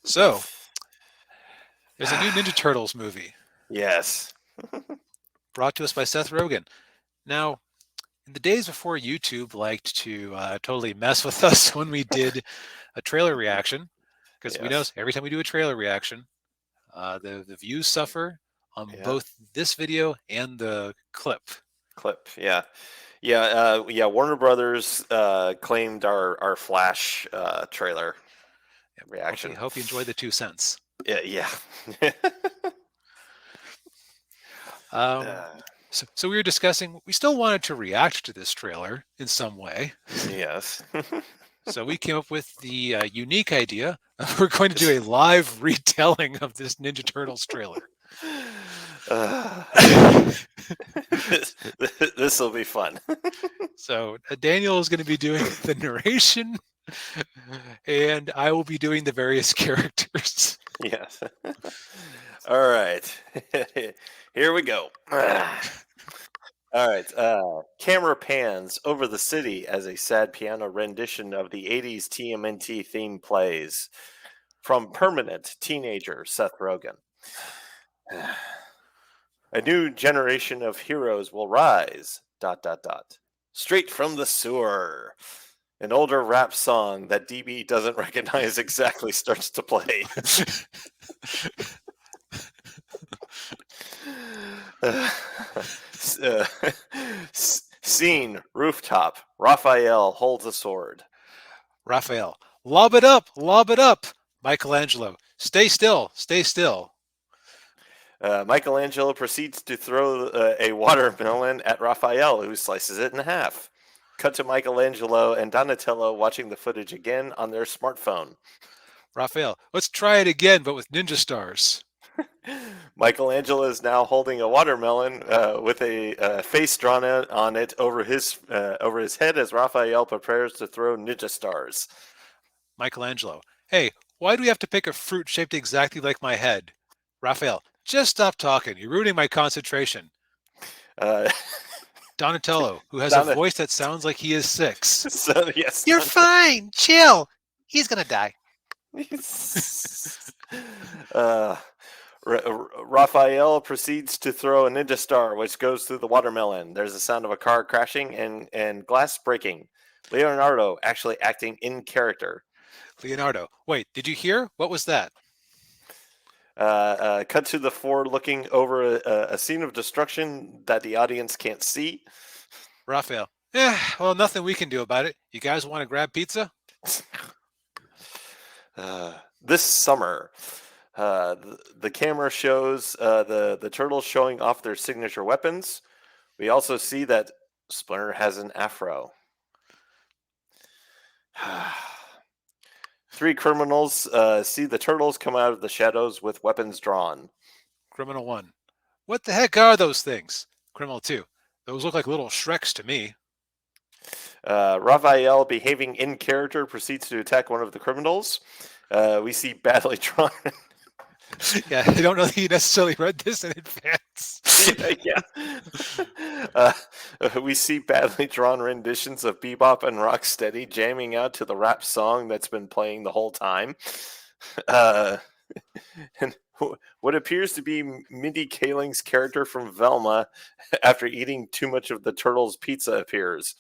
So, there's a new Ninja Turtles movie Yes. brought to us by Seth Rogen. Now, in the days before YouTube liked to totally mess with us when we did a trailer reaction, because we know Yes. every time we do a trailer reaction, the views suffer on Yeah. both this video and the clip. Clip. Yeah. Yeah. Yeah. Warner Brothers claimed our Flash trailer Okay, reaction. hope you enjoyed the 2 cents. Yeah. Yeah. Um, uh, so we were discussing, we still wanted to react to this trailer in some way. yes. So we came up with the unique idea of we're going to do a live retelling of this Ninja Turtles trailer. Uh, this will be fun. So Daniel is going to be doing the narration, and I will be doing the various characters. Yes. All right. Here we go. All right. Camera pans over the city as a sad piano rendition of the 80s TMNT theme plays from permanent teenager Seth Rogen. A new generation of heroes will rise. ... Straight from the sewer. An older rap song that DB doesn't recognize exactly starts to play. Scene, rooftop. Raphael holds a sword. Raphael, lob it up, lob it up. Michelangelo, stay still, stay still. Michelangelo proceeds to throw a watermelon at Raphael, who slices it in half. Cut to Michelangelo and Donatello watching the footage again on their smartphone. Raphael, let's try it again, but with ninja stars. Michelangelo is now holding a watermelon with a face drawn on it over his head as Raphael prepares to throw ninja stars. Michelangelo, hey, why do we have to pick a fruit shaped exactly like my head? Raphael, just stop talking. You're ruining my concentration. Uh, Donatello, who has a Donna, voice that sounds like he is 6. so, yes, You're fine. Chill. He's going to die. uh, Raphael proceeds to throw a ninja star, which goes through the watermelon. There's a sound of a car crashing and glass breaking. Leonardo actually acting in character. Leonardo, wait, did you hear? What was that? Cut to the four looking over a scene of destruction that the audience can't see. Raphael, well, nothing we can do about it. You guys want to grab pizza? This summer, the camera shows the turtles showing off their signature weapons. We also see that Splinter has an afro. Three criminals see the turtles come out of the shadows with weapons drawn. Criminal 1, what the heck are those things? Criminal 2, those look like little Shreks to me. Raphael, behaving in character, proceeds to attack one of the criminals. We see badly drawn. Yeah, I don't know that you necessarily read this in advance. Yeah. We see badly drawn renditions of Bebop and Rocksteady jamming out to the rap song that's been playing the whole time. And what appears to be Mindy Kaling's character from Velma, after eating too much of the turtles' pizza, appears.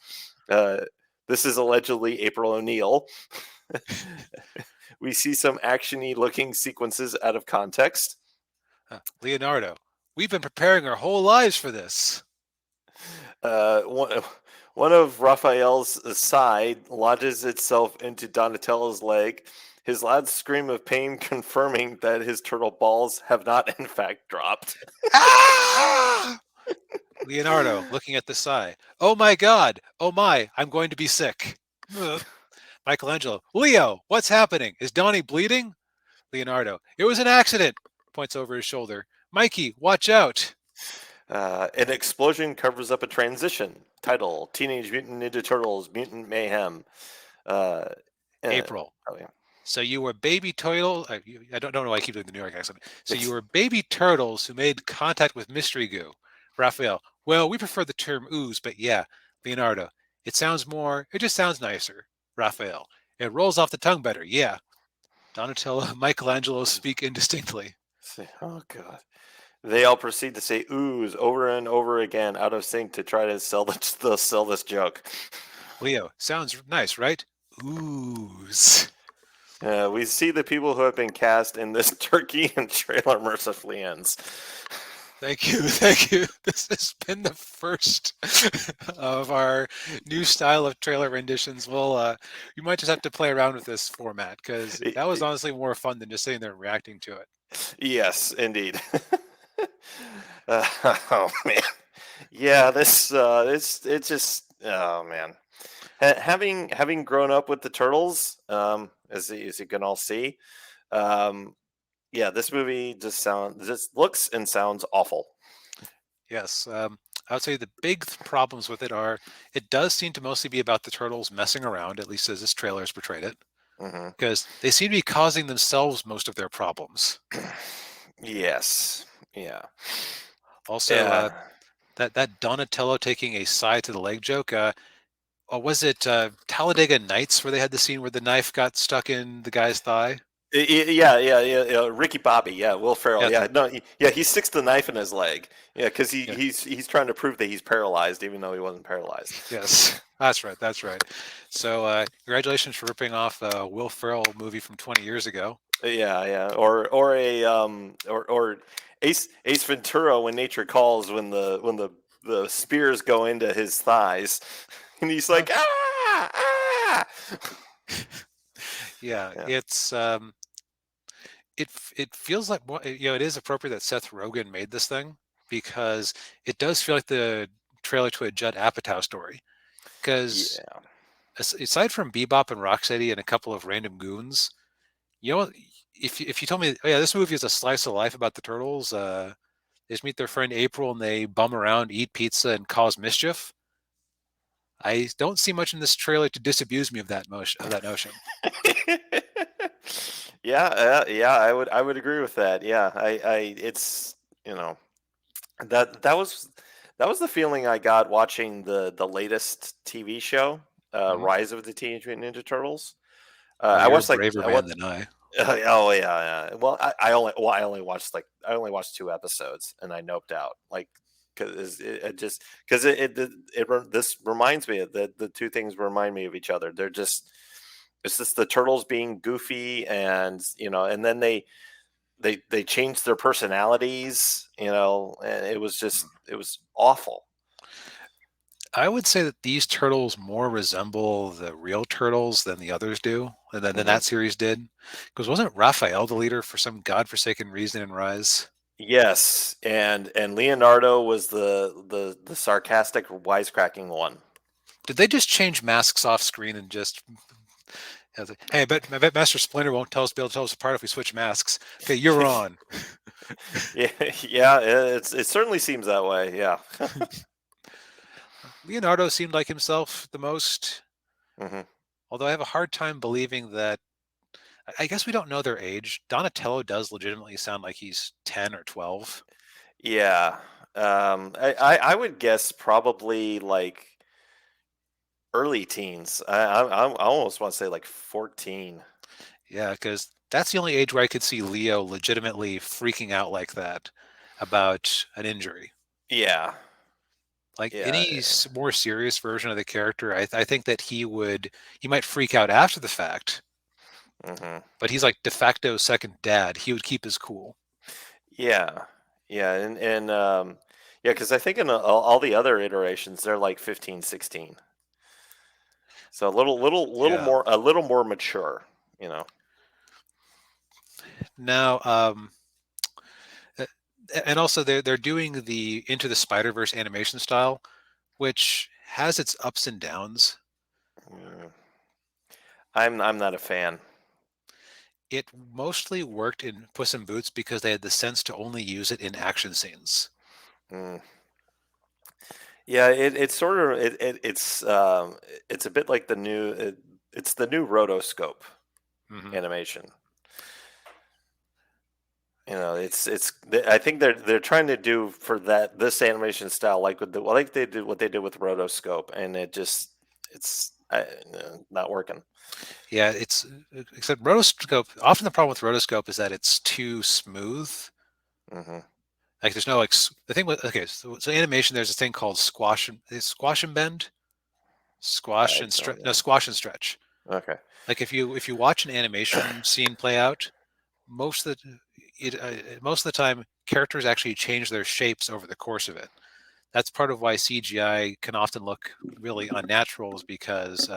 This is allegedly April O'Neil. We see some actiony looking sequences out of context. Leonardo, we've been preparing our whole lives for this. One of Raphael's side lodges itself into Donatello's leg, his loud scream of pain confirming that his turtle balls have not in fact dropped. Leonardo, looking at the side. Oh my God. Oh my, I'm going to be sick. Michelangelo, Leo, what's happening? Is Donnie bleeding? Leonardo, it was an accident. Points over his shoulder. Mikey, watch out. An explosion covers up a transition. Title: Teenage Mutant Ninja Turtles Mutant Mayhem. April. Oh, yeah. So you were baby turtle. I don't know why I keep doing the New York accent. So you were baby turtles who made contact with mystery goo. Raphael, well, we prefer the term ooze, but yeah. Leonardo, it just sounds nicer. Raphael, it rolls off the tongue better, yeah. Donatello, Michelangelo speak indistinctly. Oh god. They all proceed to say "ooze" over and over again, out of sync, to try to sell this joke. Leo, sounds nice, right? Ooze. We see the people who have been cast in this turkey and trailer mercifully ends. Thank you, thank you. This has been the first of our new style of trailer renditions. You might just have to play around with this format because that was honestly more fun than just sitting there reacting to it. Yes, indeed. Oh man, yeah. It's just, oh man. Having grown up with the turtles, as you can all see, um, yeah, this movie just looks and sounds awful. Yes, I would say the big problems with it are it does seem to mostly be about the turtles messing around, at least as this trailer has portrayed it, Hmm. because they seem to be causing themselves most of their problems. Yes. Yeah. Also, Yeah. that Donatello taking a side to the leg joke. Was it Talladega Nights where they had the scene where the knife got stuck in the guy's thigh? Yeah. Ricky Bobby, yeah, Will Ferrell, Yeah, yeah, no, yeah, he sticks the knife in his leg, yeah, because yeah, he's trying to prove that he's paralyzed, even though he wasn't paralyzed. yes, that's right, that's right. So, congratulations for ripping off a Will Ferrell movie from 20 years ago. Yeah, or Ace Ventura, When Nature Calls, when the spears go into his thighs, and he's Huh. like, ah, ah. Yeah, Yeah. it feels like it is appropriate that Seth Rogen made this thing because it does feel like the trailer to a Judd Apatow story. Because Yeah. aside from Bebop and Rocksteady and a couple of random goons, you know, if you told me, oh yeah, this movie is a slice of life about the turtles, they just meet their friend April and they bum around, eat pizza, and cause mischief. I don't see much in this trailer to disabuse me of that notion. Yeah, yeah, I would agree with that. Yeah, it's, you know, that that was that was the feeling I got watching the latest TV show, Mhm. Rise of the Teenage Mutant Ninja Turtles. Oh, I you're a watched like braver I man what than I. oh yeah, yeah. Well, I only watched I only watched 2 episodes, and I noped out, like, because it just because this reminds me of the two things remind me of each other. It's just the turtles being goofy, and and then they changed their personalities, and it was awful. I would say that these turtles more resemble the real turtles than the others do, than Hmm. that series did. Because wasn't Raphael the leader for some godforsaken reason in Rise? Yes, and Leonardo was the sarcastic, wisecracking one. Did they just change masks off screen and just hey, I bet Master Splinter won't be able to tell us apart if we switch masks. Okay, you're on. Yeah, yeah, it certainly seems that way. Yeah. Leonardo seemed like himself the most, Hmm. although I have a hard time believing that. I guess we don't know their age. Donatello does legitimately sound like he's 10 or 12. Yeah. I would guess probably like early teens. I almost want to say like 14. Yeah, because that's the only age where I could see Leo legitimately freaking out like that about an injury. Yeah. Like Yeah. any more serious version of the character, I think that he might freak out after the fact, Hmm. but he's like de facto second dad. He would keep his cool. Yeah. Yeah, and yeah, because I think in all the other iterations they're like 15, 16. So Yeah. a little more mature, you know. Now, uh, and also they're doing the Into the Spider Verse animation style, which has its ups and downs. Mm. I'm not a fan. It mostly worked in Puss in Boots because they had the sense to only use it in action scenes. Mm. Yeah, it's sort of it's a bit like it's the new rotoscope Hmm. animation. I think they're trying to do for this animation style, like with like they did what they did with rotoscope, and it's Not working. Yeah, it's except rotoscope. Often the problem with rotoscope is that it's too smooth. Mm-hmm. Like there's no like the thing with so animation. There's a thing called squash and bend, squash I and don't stretch. No, know. squash and stretch. Okay. Like if you watch an animation scene play out, most of most of the time characters actually change their shapes over the course of it. That's part of why CGI can often look really unnatural, is because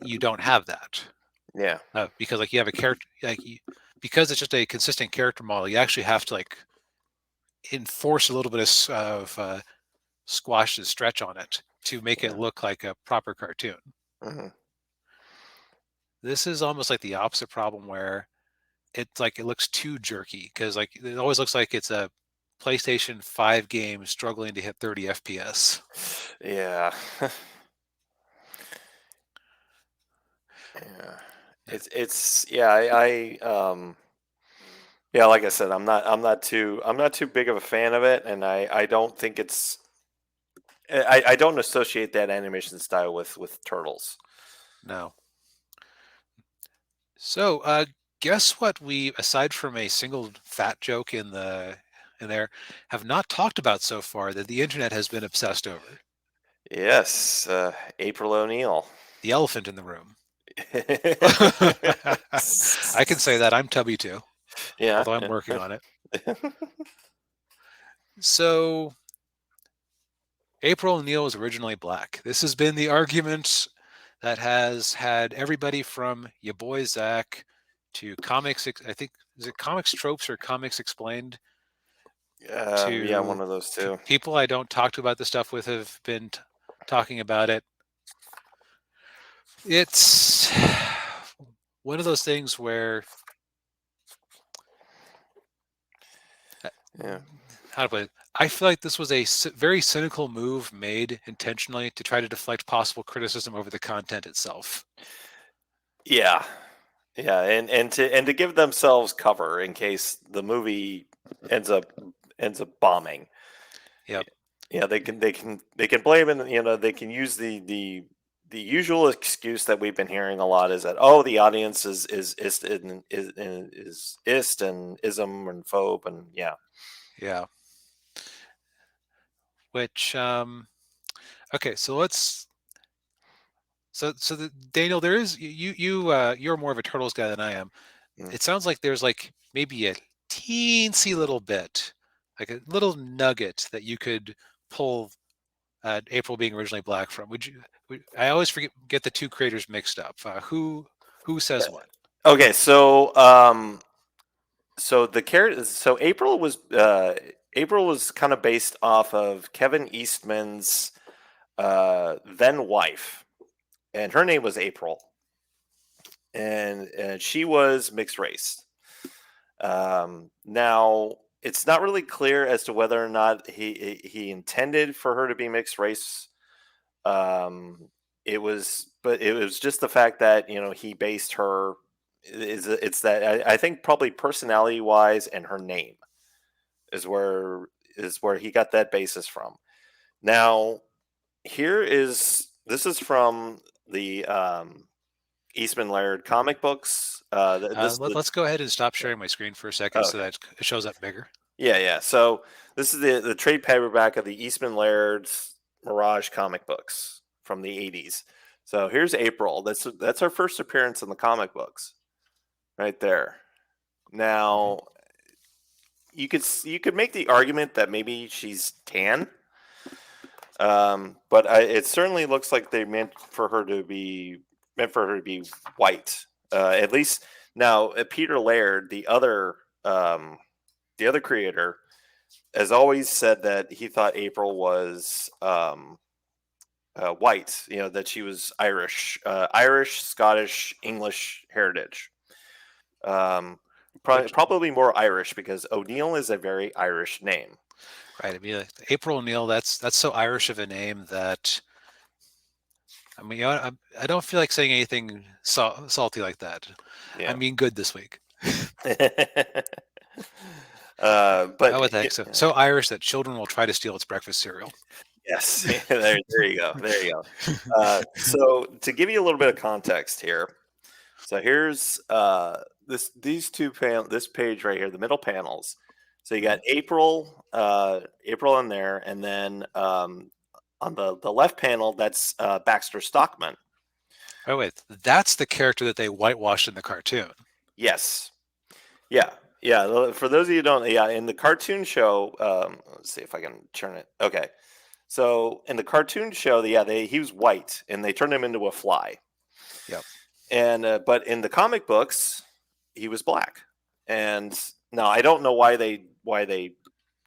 you don't have that. Yeah. Because like you have a character because it's just a consistent character model, you actually have to like enforce a little bit of squash and stretch on it to make it Yeah. look like a proper cartoon. Mm-hmm. This is almost like the opposite problem, where it's like it looks too jerky, because like it always looks like it's a PlayStation 5 game struggling to hit 30 FPS. Yeah. Yeah. Yeah. It's yeah, yeah, like I said, I'm not too big of a fan of it, and I don't think I don't associate that animation style with turtles. No. So, guess what? We, aside from a single fat joke in there, have not talked about so far that the internet has been obsessed over: Yes, April O'Neil. the elephant in the room. I can say that I'm tubby too, Yeah. although I'm working on it. So, April O'Neil was originally black. This has been the argument that has had everybody from your boy Zach to comics. I think, is it Comics Tropes or Comics Explained, Yeah, to one of those two. people I don't talk to about this stuff with have been talking about it. It's one of those things where Yeah. how to put it, I feel like this was a very cynical move made intentionally to try to deflect possible criticism over the content itself. Yeah. Yeah, and to give themselves cover in case the movie ends up ends up bombing. Yep. Yeah, they can blame it. They can use the usual excuse that we've been hearing a lot, is that, oh, the audience is ist and ism and phobe, and yeah. Yeah. Which okay, so let's Daniel, there is you're more of a Turtles guy than I am. Mm. It sounds like there's like maybe a teensy little bit, like a little nugget that you could pull April being originally black from. I always get the two creators mixed up. Who says what? Okay, so the character, so April was kind of based off of Kevin Eastman's then wife, and her name was April, and she was mixed race. Now it's not really clear as to whether or not he intended for her to be mixed race. But it was just the fact that he based her. It's that I think probably personality wise and her name is where he got that basis from. Now this is from the Eastman Laird comic books. Let's go ahead and stop sharing my screen for a second Oh, so okay. that it shows up bigger. Yeah. So this is the trade paperback of the Eastman Laird's Mirage comic books from the 80s. So here's April. That's her first appearance in the comic books, right there. Now you could make the argument that maybe she's tan, but it certainly looks like they meant for her to be white. At least now, Peter Laird, the other creator, has always said that he thought April was white. That she was Irish, Scottish, English heritage. Probably more Irish, because O'Neill is a very Irish name. Right. I mean, April O'Neil. That's so Irish of a name that, I mean, I don't feel like saying anything salty like that. Yeah. I'm being good this week. But What the heck? So Irish that children will try to steal its breakfast cereal. Yes, there you go. There you go. So to give you a little bit of context here, so here's this page right here, the middle panels. So you got April in there, and then on the left panel, that's Baxter Stockman. Oh wait, that's the character that they whitewashed in the cartoon. Yes, yeah, yeah. For those of you who don't, yeah, in the cartoon show, let's see if I can turn it. Okay, so in the cartoon show, yeah, he was white, and they turned him into a fly. Yep. And but in the comic books, he was black. And now I don't know why they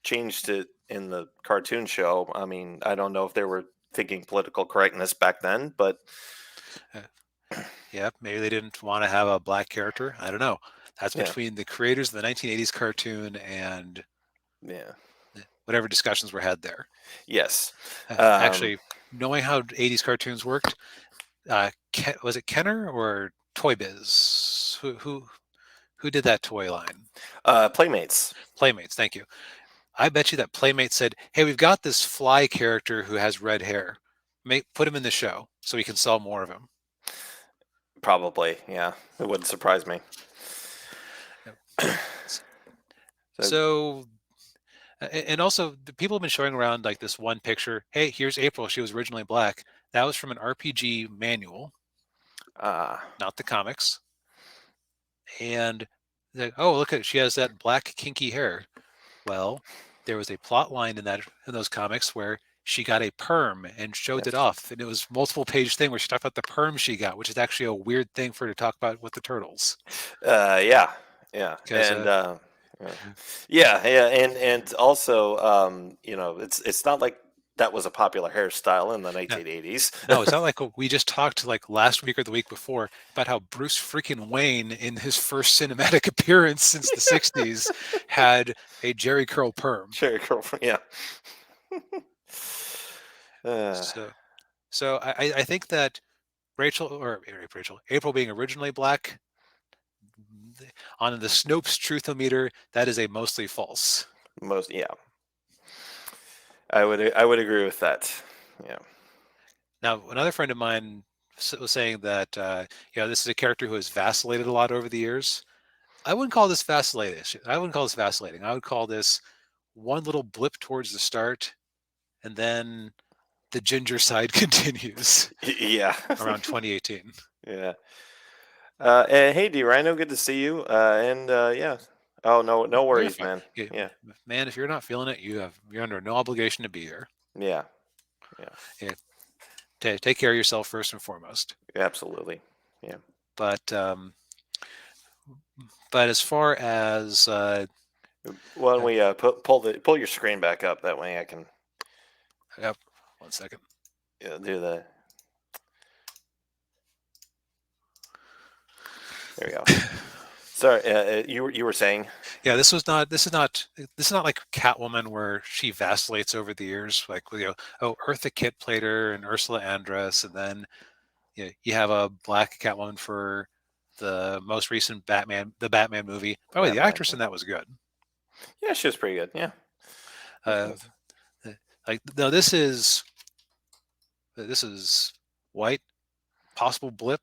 changed it in the cartoon show. I mean, I don't know if they were thinking political correctness back then, but Yep. Maybe they didn't want to have a black character. I don't know. That's yeah, between the creators of the 1980s cartoon and yeah, whatever discussions were had there. yes. Actually, knowing how 80s cartoons worked, was it Kenner or Toy Biz? Who did that toy line? Playmates. Playmates. Thank you. I bet you that Playmates said, "Hey, we've got this fly character who has red hair. Put him in the show so we can sell more of him." Probably, yeah. It wouldn't surprise me. So, and also, the people have been showing around like this one picture. Hey, here's April. She was originally black. That was from an RPG manual, not the comics. And oh, look at it. She has that black kinky hair. Well, there was a plot line in those comics where she got a perm and showed it off, and it was multiple page thing where she talked about the perm she got, which is actually a weird thing for her to talk about with the turtles. Yeah, Because and and also, it's not like that was a popular hairstyle in the 1980s. no, it's not like we just talked like last week or the week before about how Bruce freaking Wayne in his first cinematic appearance since the 60s had a Jerry curl perm. Jerry curl, yeah. So I think that April being originally black, on the Snopes truthometer, that is a mostly false. Yeah. I would agree with that. Yeah. Now, another friend of mine was saying that this is a character who has vacillated a lot over the years. I wouldn't call this vacillating. I wouldn't call this vacillating. I would call this one little blip towards the start, and then the ginger side continues. Yeah. Around 2018. Yeah. And hey, D Rhino, good to see you. Yeah. Oh no worries, man. Yeah. Man, if you're not feeling it, you're under no obligation to be here. Yeah. Yeah. Take care of yourself first and foremost. Absolutely. Yeah. But as far as why don't we pull your screen back up? That way I can. Yep. 1 second. Yeah, do the. There we go. Sorry, you were saying? Yeah, this is not like Catwoman where she vacillates over the years. Like Eartha Kitt played her and Ursula Andress, and then you have a black Catwoman for the most recent the Batman movie. By the way, the actress in that was good. Yeah, she was pretty good. Yeah. No, this is white, possible blip.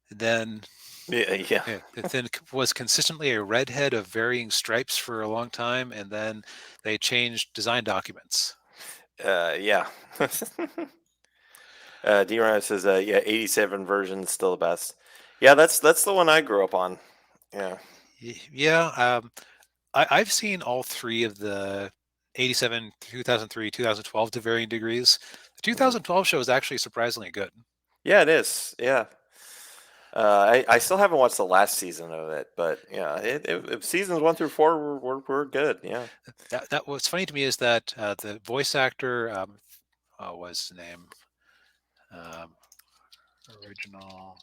Then then was consistently a redhead of varying stripes for a long time, and then they changed design documents. Yeah. D-Ryan says, 87 version is still the best. Yeah, that's the one I grew up on. Yeah. Yeah. I've seen all three of the 87, 2003, 2012 to varying degrees. The 2012 show is actually surprisingly good. Yeah, it is. Yeah. I still haven't watched the last season of it, but yeah, seasons 1 through 4 were good. Yeah. That what's funny to me is that the voice actor, what's his name? Original.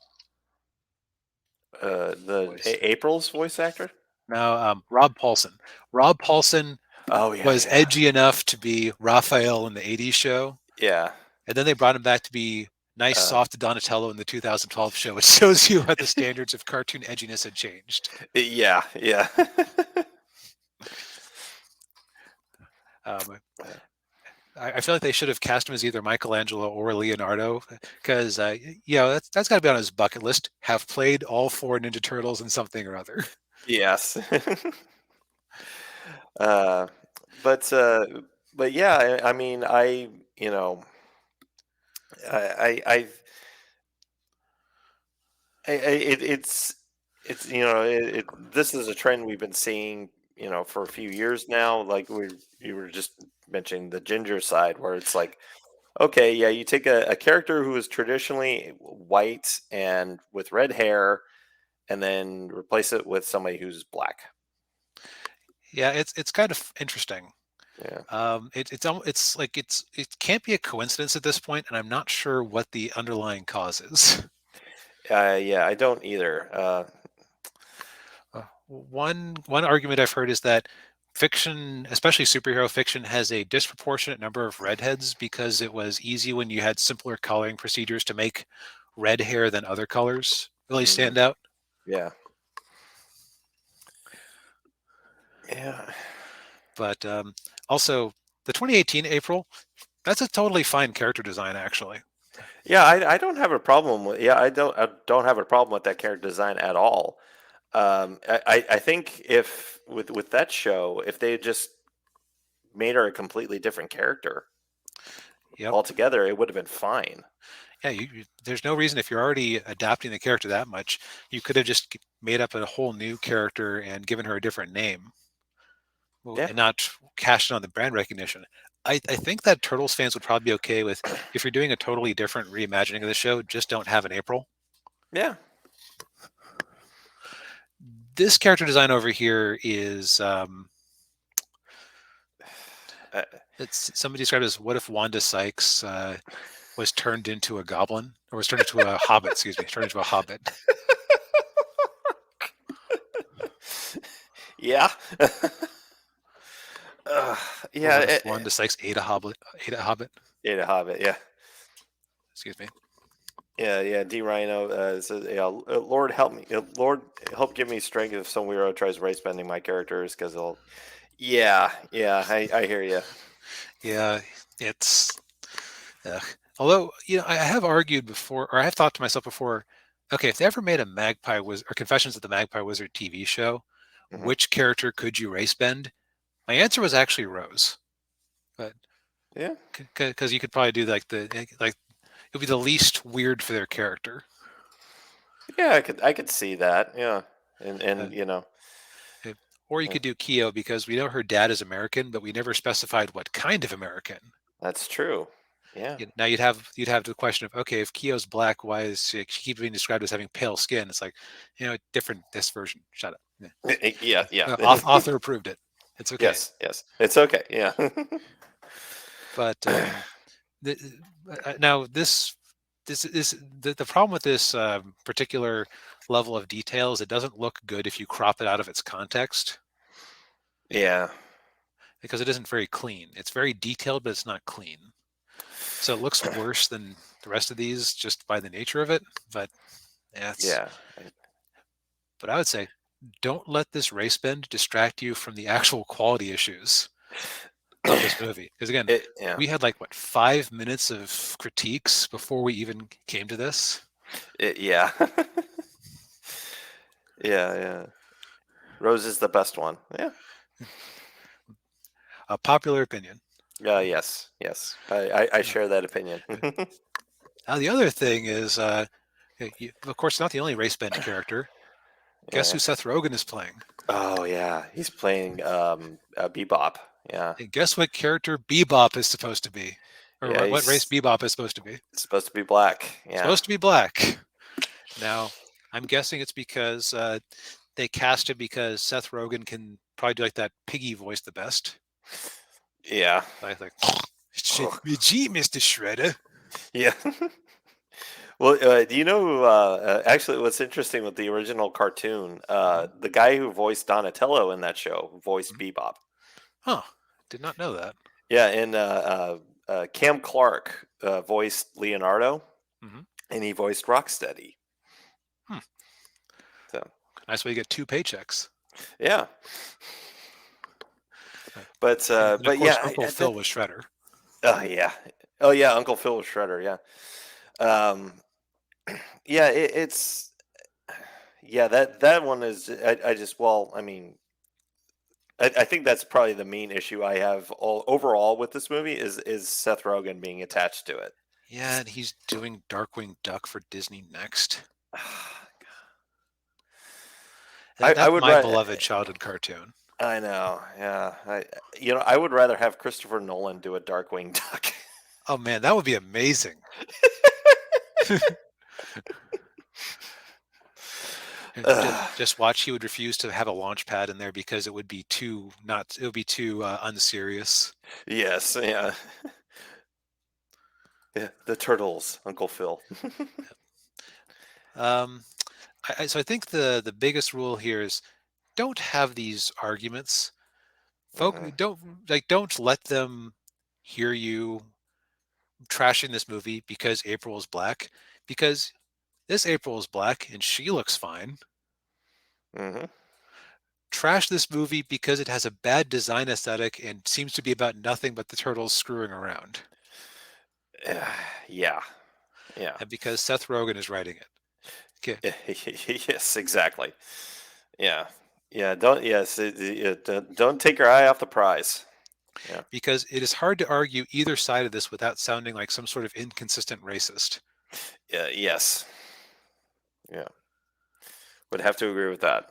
April's voice actor? No, Rob Paulson. Rob Paulson was edgy enough to be Raphael in the 80s show. Yeah. And then they brought him back to be nice, soft Donatello in the 2012 show, which shows you how the standards of cartoon edginess had changed. Yeah. I feel like they should have cast him as either Michelangelo or Leonardo, because that's got to be on his bucket list. Have played all four Ninja Turtles in something or other. Yes. uh, but uh, but yeah, I mean, you know, I it's this is a trend we've been seeing for a few years now. Like you were just mentioning the ginger side, where it's like, okay, yeah, you take a character who is traditionally white and with red hair, and then replace it with somebody who's black. Yeah, it's kind of interesting. Yeah. It can't be a coincidence at this point, and I'm not sure what the underlying cause is. Yeah, I don't either. One argument I've heard is that fiction, especially superhero fiction, has a disproportionate number of redheads because it was easy when you had simpler coloring procedures to make red hair than other colors really Mm, stand out. yeah. Yeah. But also, the 2018 April, that's a totally fine character design, actually. Yeah, I don't have a problem with I don't have a problem with that character design at all. I think if with that show, if they had just made her a completely different character Yep. altogether, it would have been fine. Yeah, there's no reason if you're already adapting the character that much, you could have just made up a whole new character and given her a different name Yeah, and not cashed in on the brand recognition. I think that Turtles fans would probably be okay with if you're doing a totally different reimagining of the show, just don't have an April. yeah, This character design over here is uh, it's somebody described as what if Wanda Sykes was turned into a goblin or was turned into a hobbit, excuse me, turned into a hobbit. yeah, Or yeah. what if Wanda Sykes ate a hobbit? Yeah, the Hobbit. Yeah, Excuse me. yeah. D Rhino says, "Yeah, Lord help me, Lord help give me strength if some weirdo tries race bending my characters because they'll." Yeah, yeah. I hear you. Yeah, it's although I have argued before, or I have thought to myself before, okay, if they ever made a Magpie Wizard or Confessions of the Magpie Wizard TV show, Hmm. which character could you race bend? My answer was actually Rose, but Yeah, because you could probably do like it would be the least weird for their character. yeah. I could see that. Yeah, and Uh, and you know. or you uh, could do Keo because we know her dad is American, but we never specified what kind of American. That's true. Yeah. Now you'd have the question of, okay, if Keo's black, why is she keep being described as having pale skin? It's like, different this version. Shut up. Yeah, yeah. Author approved it. It's okay. Yes, yes. It's okay. Yeah. But the, now this is the problem with this particular level of detail is it doesn't look good if you crop it out of its context Yeah. because it isn't very clean. It's very detailed, but it's not clean. So it looks worse than the rest of these just by the nature of it. But yeah, Yeah. but I would say don't let this race bend distract you from the actual quality issues of this movie. Because again, Yeah. we had like what 5 minutes of critiques before we even came to this. Yeah. Yeah, yeah. Rose is the best one. Yeah. A popular opinion. Yes. Yes. I share that opinion. Now the other thing is, of course, not the only race bend character. Guess Yeah. who Seth Rogen is playing? Oh yeah, he's playing Bebop. Yeah. And guess what character Bebop is supposed to be, or Yeah, what race he's Bebop is supposed to be? supposed to be black. Yeah. Supposed to be black. Now, I'm guessing it's because they cast him because Seth Rogen can probably do like that piggy voice the best. Yeah. Like gee, Mr. Shredder. Yeah. Well, do you know who? Actually, what's interesting with the original cartoon, the guy who voiced Donatello in that show voiced Bebop. Huh. Did not know that. Yeah, and Cam Clark voiced Leonardo, Mm-hmm. and he voiced Rocksteady. Hmm. So Nice way to get two paychecks. yeah, Uh, but and of but course, yeah, Uncle Phil was Shredder. Oh yeah. Oh yeah. Uncle Phil was Shredder. Yeah. Um, yeah. It's yeah. That one is. I just. Well, I mean, I think that's probably the main issue I have all overall with this movie is Seth Rogen being attached to it. Yeah, and he's doing Darkwing Duck for Disney next. I That's would my rather. beloved childhood cartoon. I know. Yeah. I would rather have Christopher Nolan do a Darkwing Duck. Oh man, that would be amazing. Ugh, Just watch. He would refuse to have a launch pad in there because it would be too not. It would be too unserious. yes. Yeah. Yeah. The turtles, Uncle Phil. Um, so I think the biggest rule here is don't have these arguments. Folk, Hmm. don't let them hear you trashing this movie because April is black. Because this April is black and she looks fine. Hmm. Trash this movie because it has a bad design aesthetic and seems to be about nothing but the turtles screwing around. Yeah. Yeah. And because Seth Rogen is writing it. Okay. Yes. Exactly. Yeah. Yeah. Don't. Yes. Don't take your eye off the prize. Yeah. Because it is hard to argue either side of this without sounding like some sort of inconsistent racist. Yeah. Yes. Yeah. Would have to agree with that.